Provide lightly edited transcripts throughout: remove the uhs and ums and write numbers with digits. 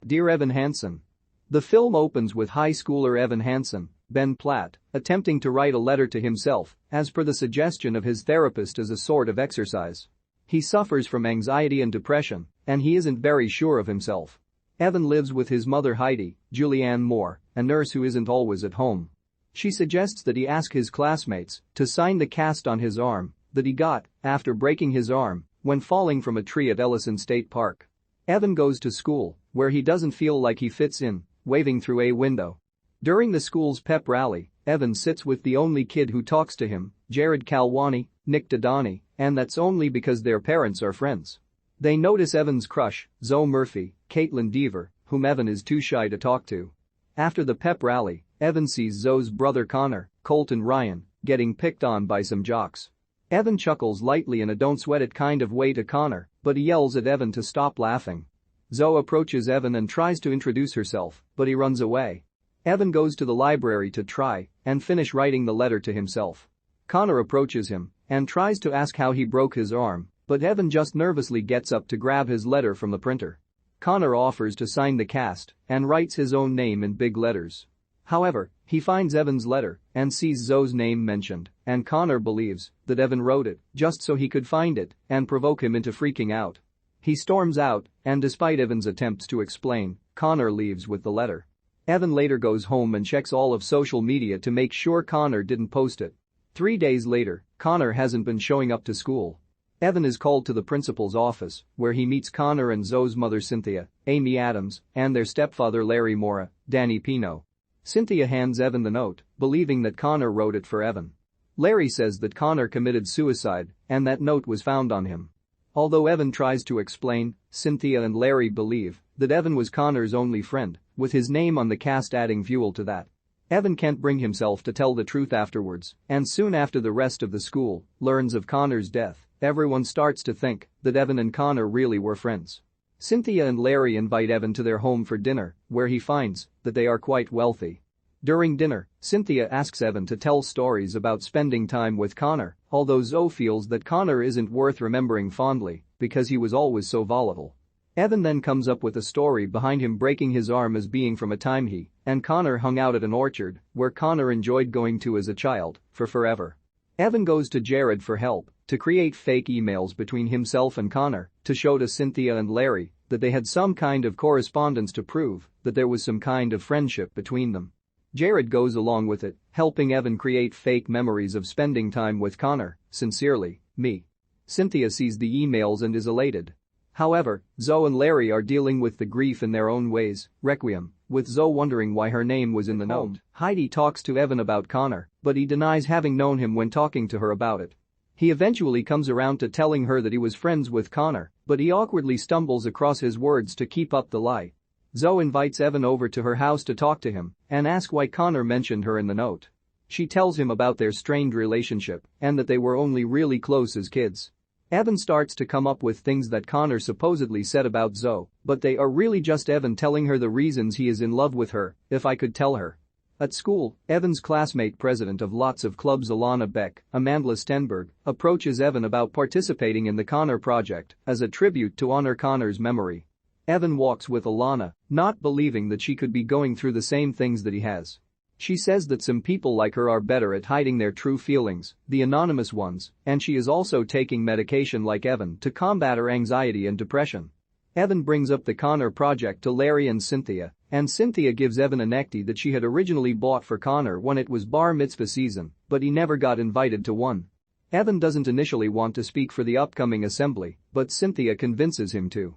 Dear Evan Hansen. The film opens with high schooler Evan Hansen, Ben Platt, attempting to write a letter to himself, as per the suggestion of his therapist as a sort of exercise. He suffers from anxiety and depression, and he isn't very sure of himself. Evan lives with his mother Heidi, Julianne Moore, a nurse who isn't always at home. She suggests that he ask his classmates to sign the cast on his arm that he got after breaking his arm when falling from a tree at Ellison State Park. Evan goes to school, where he doesn't feel like he fits in, waving through a window. During the school's pep rally, Evan sits with the only kid who talks to him, Jared Kalwani, Nick Dodani, and that's only because their parents are friends. They notice Evan's crush, Zoe Murphy, Kaitlyn Deaver, whom Evan is too shy to talk to. After the pep rally, Evan sees Zoe's brother Connor, Colton Ryan, getting picked on by some jocks. Evan chuckles lightly in a don't sweat it kind of way to Connor, but he yells at Evan to stop laughing. Zoe approaches Evan and tries to introduce herself, but he runs away. Evan goes to the library to try and finish writing the letter to himself. Connor approaches him and tries to ask how he broke his arm, but Evan just nervously gets up to grab his letter from the printer. Connor offers to sign the cast and writes his own name in big letters. However, he finds Evan's letter and sees Zoe's name mentioned, and Connor believes that Evan wrote it just so he could find it and provoke him into freaking out. He storms out, and despite Evan's attempts to explain, Connor leaves with the letter. Evan later goes home and checks all of social media to make sure Connor didn't post it. 3 days later, Connor hasn't been showing up to school. Evan is called to the principal's office, where he meets Connor and Zoe's mother Cynthia, Amy Adams, and their stepfather Larry Mora, Danny Pino. Cynthia hands Evan the note, believing that Connor wrote it for Evan. Larry says that Connor committed suicide and that note was found on him. Although Evan tries to explain, Cynthia and Larry believe that Evan was Connor's only friend, with his name on the cast adding fuel to that. Evan can't bring himself to tell the truth afterwards, and soon after the rest of the school learns of Connor's death, everyone starts to think that Evan and Connor really were friends. Cynthia and Larry invite Evan to their home for dinner, where he finds that they are quite wealthy. During dinner, Cynthia asks Evan to tell stories about spending time with Connor, although Zoe feels that Connor isn't worth remembering fondly because he was always so volatile. Evan then comes up with a story behind him breaking his arm as being from a time he and Connor hung out at an orchard where Connor enjoyed going to as a child for forever. Evan goes to Jared for help to create fake emails between himself and Connor to show to Cynthia and Larry that they had some kind of correspondence to prove that there was some kind of friendship between them. Jared goes along with it, helping Evan create fake memories of spending time with Connor. Sincerely, me. Cynthia sees the emails and is elated. However, Zoe and Larry are dealing with the grief in their own ways. Requiem, with Zoe wondering why her name was in the note. Heidi talks to Evan about Connor, but he denies having known him when talking to her about it. He eventually comes around to telling her that he was friends with Connor, but he awkwardly stumbles across his words to keep up the lie. Zoe invites Evan over to her house to talk to him and ask why Connor mentioned her in the note. She tells him about their strained relationship and that they were only really close as kids. Evan starts to come up with things that Connor supposedly said about Zoe, but they are really just Evan telling her the reasons he is in love with her. If I could tell her. At school, Evan's classmate president of lots of clubs Alana Beck, Amandla Stenberg, approaches Evan about participating in the Connor project as a tribute to honor Connor's memory. Evan walks with Alana, not believing that she could be going through the same things that he has. She says that some people like her are better at hiding their true feelings, the anonymous ones, and she is also taking medication like Evan to combat her anxiety and depression. Evan brings up the Connor project to Larry and Cynthia gives Evan a necktie that she had originally bought for Connor when it was bar mitzvah season, but he never got invited to one. Evan doesn't initially want to speak for the upcoming assembly, but Cynthia convinces him to.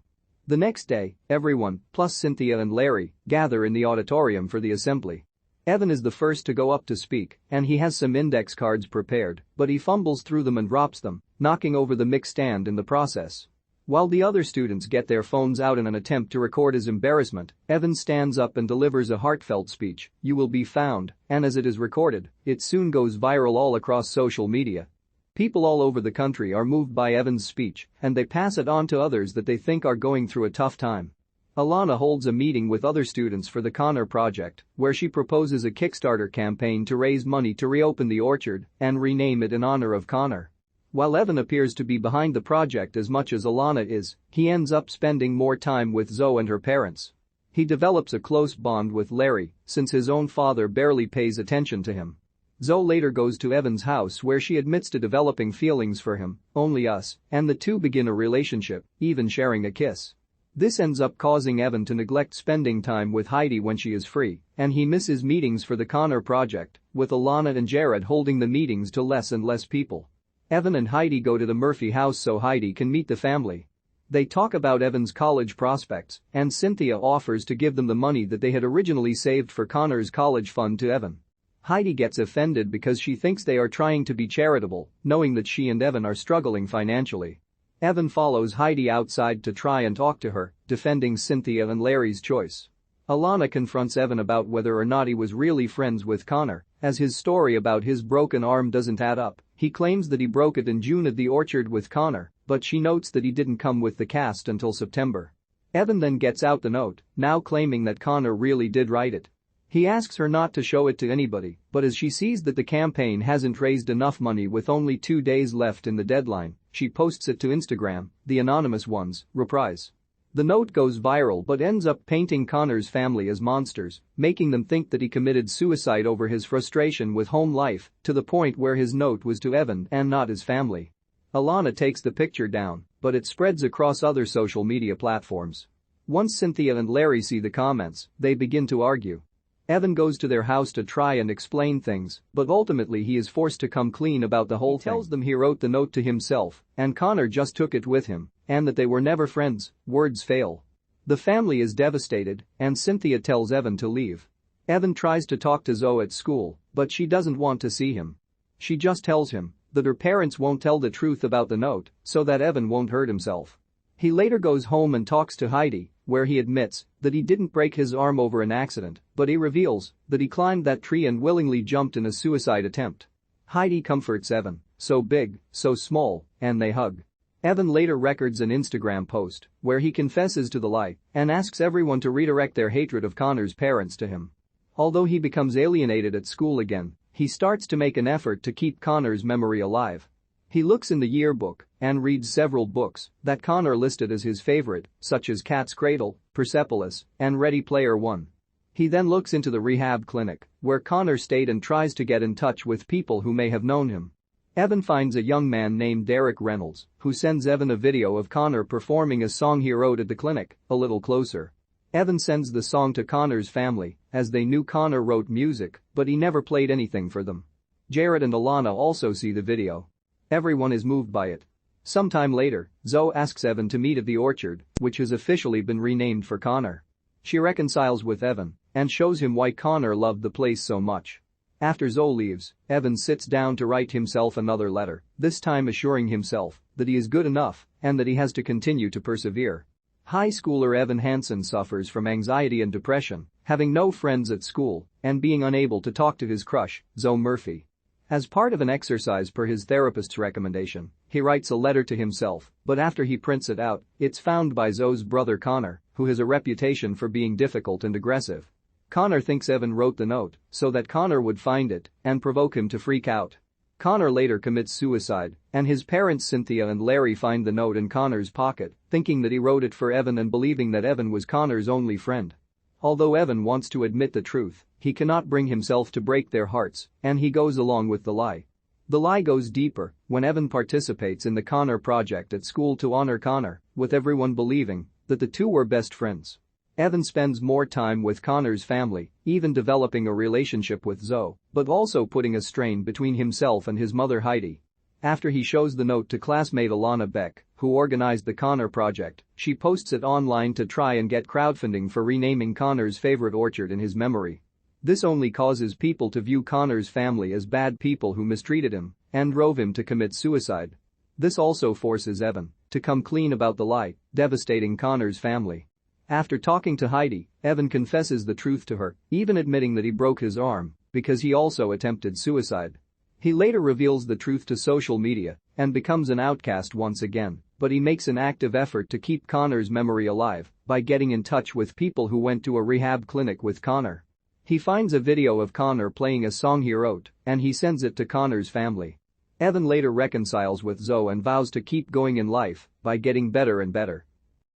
The next day, everyone, plus Cynthia and Larry, gather in the auditorium for the assembly. Evan is the first to go up to speak, and he has some index cards prepared, but he fumbles through them and drops them, knocking over the mic stand in the process. While the other students get their phones out in an attempt to record his embarrassment, Evan stands up and delivers a heartfelt speech, "You will be found," and as it is recorded, it soon goes viral all across social media. People all over the country are moved by Evan's speech, and they pass it on to others that they think are going through a tough time. Alana holds a meeting with other students for the Connor project, where she proposes a Kickstarter campaign to raise money to reopen the orchard and rename it in honor of Connor. While Evan appears to be behind the project as much as Alana is, he ends up spending more time with Zoe and her parents. He develops a close bond with Larry since his own father barely pays attention to him. Zoe later goes to Evan's house where she admits to developing feelings for him, only us, and the two begin a relationship, even sharing a kiss. This ends up causing Evan to neglect spending time with Heidi when she is free, and he misses meetings for the Connor project, with Alana and Jared holding the meetings to less and less people. Evan and Heidi go to the Murphy house so Heidi can meet the family. They talk about Evan's college prospects, and Cynthia offers to give them the money that they had originally saved for Connor's college fund to Evan. Heidi gets offended because she thinks they are trying to be charitable, knowing that she and Evan are struggling financially. Evan follows Heidi outside to try and talk to her, defending Cynthia and Larry's choice. Alana confronts Evan about whether or not he was really friends with Connor, as his story about his broken arm doesn't add up. He claims that he broke it in June at the orchard with Connor, but she notes that he didn't come with the cast until September. Evan then gets out the note, now claiming that Connor really did write it. He asks her not to show it to anybody, but as she sees that the campaign hasn't raised enough money with only 2 days left in the deadline, she posts it to Instagram, the anonymous ones, reprise. The note goes viral but ends up painting Connor's family as monsters, making them think that he committed suicide over his frustration with home life, to the point where his note was to Evan and not his family. Alana takes the picture down, but it spreads across other social media platforms. Once Cynthia and Larry see the comments, they begin to argue. Evan goes to their house to try and explain things, but ultimately he is forced to come clean about the whole thing. He tells them he wrote the note to himself, and Connor just took it with him, and that they were never friends. Words fail. The family is devastated, and Cynthia tells Evan to leave. Evan tries to talk to Zoe at school, but she doesn't want to see him. She just tells him that her parents won't tell the truth about the note so that Evan won't hurt himself. He later goes home and talks to Heidi, where he admits that he didn't break his arm over an accident, but he reveals that he climbed that tree and willingly jumped in a suicide attempt. Heidi comforts Evan, so big, so small, and they hug. Evan later records an Instagram post where he confesses to the lie and asks everyone to redirect their hatred of Connor's parents to him. Although he becomes alienated at school again, he starts to make an effort to keep Connor's memory alive. He looks in the yearbook and reads several books that Connor listed as his favorite, such as Cat's Cradle, Persepolis, and Ready Player One. He then looks into the rehab clinic where Connor stayed and tries to get in touch with people who may have known him. Evan finds a young man named Derek Reynolds who sends Evan a video of Connor performing a song he wrote at the clinic, A Little Closer. Evan sends the song to Connor's family as they knew Connor wrote music, but he never played anything for them. Jared and Alana also see the video. Everyone is moved by it. Sometime later, Zoe asks Evan to meet at the orchard, which has officially been renamed for Connor. She reconciles with Evan and shows him why Connor loved the place so much. After Zoe leaves, Evan sits down to write himself another letter, this time assuring himself that he is good enough and that he has to continue to persevere. High schooler Evan Hansen suffers from anxiety and depression, having no friends at school and being unable to talk to his crush, Zoe Murphy. As part of an exercise per his therapist's recommendation, he writes a letter to himself, but after he prints it out, it's found by Zoe's brother Connor, who has a reputation for being difficult and aggressive. Connor thinks Evan wrote the note so that Connor would find it and provoke him to freak out. Connor later commits suicide, and his parents Cynthia and Larry find the note in Connor's pocket, thinking that he wrote it for Evan and believing that Evan was Connor's only friend. Although Evan wants to admit the truth, he cannot bring himself to break their hearts, and he goes along with the lie. The lie goes deeper when Evan participates in the Connor project at school to honor Connor, with everyone believing that the two were best friends. Evan spends more time with Connor's family, even developing a relationship with Zoe, but also putting a strain between himself and his mother Heidi. After he shows the note to classmate Alana Beck, who organized the Connor project, she posts it online to try and get crowdfunding for renaming Connor's favorite orchard in his memory. This only causes people to view Connor's family as bad people who mistreated him and drove him to commit suicide. This also forces Evan to come clean about the lie, devastating Connor's family. After talking to Heidi, Evan confesses the truth to her, even admitting that he broke his arm because he also attempted suicide. He later reveals the truth to social media and becomes an outcast once again, but he makes an active effort to keep Connor's memory alive by getting in touch with people who went to a rehab clinic with Connor. He finds a video of Connor playing a song he wrote and he sends it to Connor's family. Evan later reconciles with Zoe and vows to keep going in life by getting better and better.